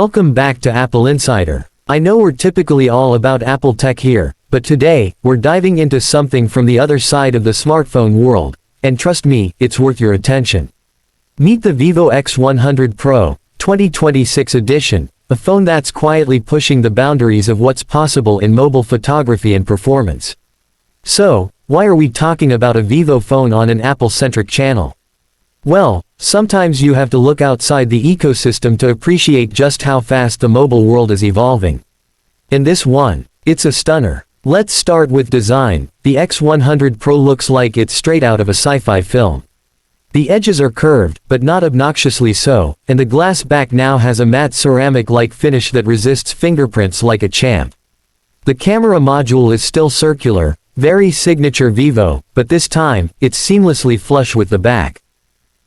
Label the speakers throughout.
Speaker 1: Welcome back to Apple Insider. I know we're typically all about Apple tech here, but today, we're diving into something from the other side of the smartphone world, and trust me, it's worth your attention. Meet the Vivo X100 Pro, 2026 edition, a phone that's quietly pushing the boundaries of what's possible in mobile photography and performance. So, why are we talking about a Vivo phone on an Apple-centric channel? Well, sometimes you have to look outside the ecosystem to appreciate just how fast the mobile world is evolving. In this one, it's a stunner. Let's start with design. The X100 Pro looks like it's straight out of a sci-fi film. The edges are curved, but not obnoxiously so, and the glass back now has a matte ceramic-like finish that resists fingerprints like a champ. The camera module is still circular, very signature Vivo, but this time, it's seamlessly flush with the back.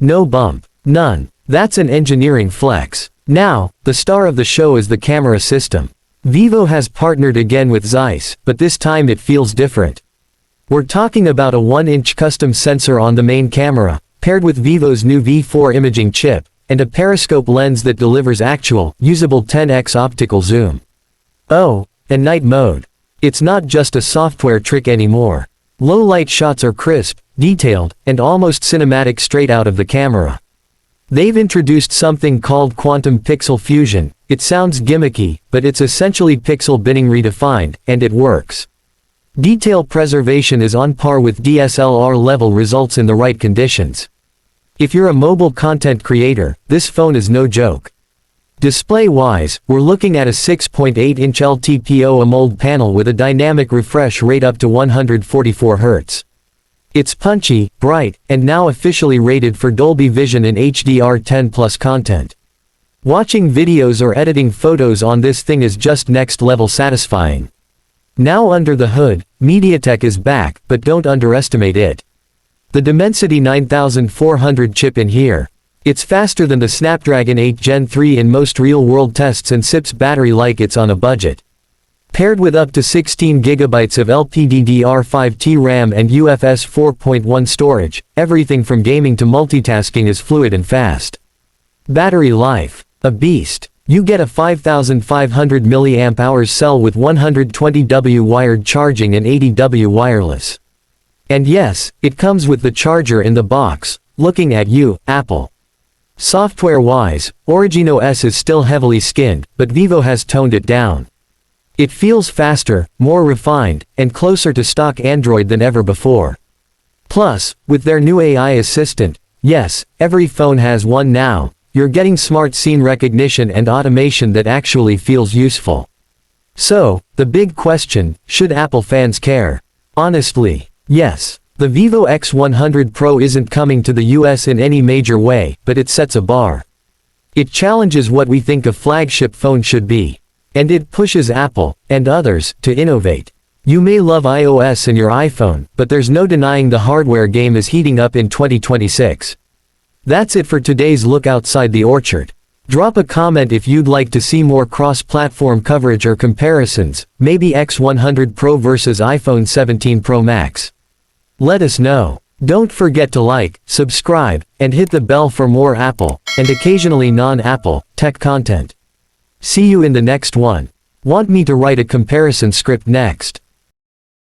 Speaker 1: No bump. None. That's an engineering flex. Now, the star of the show is the camera system. Vivo has partnered again with ZEISS, but this time it feels different. We're talking about a 1-inch custom sensor on the main camera, paired with Vivo's new V4 imaging chip, and a periscope lens that delivers actual, usable 10x optical zoom. Oh, and night mode. It's not just a software trick anymore. Low-light shots are crisp, detailed, and almost cinematic straight out of the camera. They've introduced something called quantum pixel fusion. It sounds gimmicky, but it's essentially pixel binning redefined, and it works. Detail preservation is on par with DSLR level results in the right conditions. If you're a mobile content creator, this phone is no joke. Display-wise, we're looking at a 6.8-inch LTPO AMOLED panel with a dynamic refresh rate up to 144 Hz. It's punchy, bright, and now officially rated for Dolby Vision in HDR10+ content. Watching videos or editing photos on this thing is just next-level satisfying. Now under the hood, MediaTek is back, but don't underestimate it. The Dimensity 9400 chip in here. It's faster than the Snapdragon 8 Gen 3 in most real-world tests and sips battery like it's on a budget. Paired with up to 16 GB of LPDDR5T RAM and UFS 4.1 storage, everything from gaming to multitasking is fluid and fast. Battery life. A beast. You get a 5500 mAh cell with 120W wired charging and 80W wireless. And yes, it comes with the charger in the box. Looking at you, Apple. Software-wise, Origin OS is still heavily skinned, but Vivo has toned it down. It feels faster, more refined, and closer to stock Android than ever before. Plus, with their new AI assistant, yes, every phone has one now, you're getting smart scene recognition and automation that actually feels useful. So, the big question, should Apple fans care? Honestly, yes. The Vivo X100 Pro isn't coming to the US in any major way, but it sets a bar. It challenges what we think a flagship phone should be. And it pushes Apple, and others, to innovate. You may love iOS and your iPhone, but there's no denying the hardware game is heating up in 2026. That's it for today's look outside the orchard. Drop a comment if you'd like to see more cross-platform coverage or comparisons, maybe X100 Pro versus iPhone 17 Pro Max. Let us know. Don't forget to like, subscribe, and hit the bell for more Apple, and occasionally non-Apple, tech content. See you in the next one. Want me to write a comparison script next?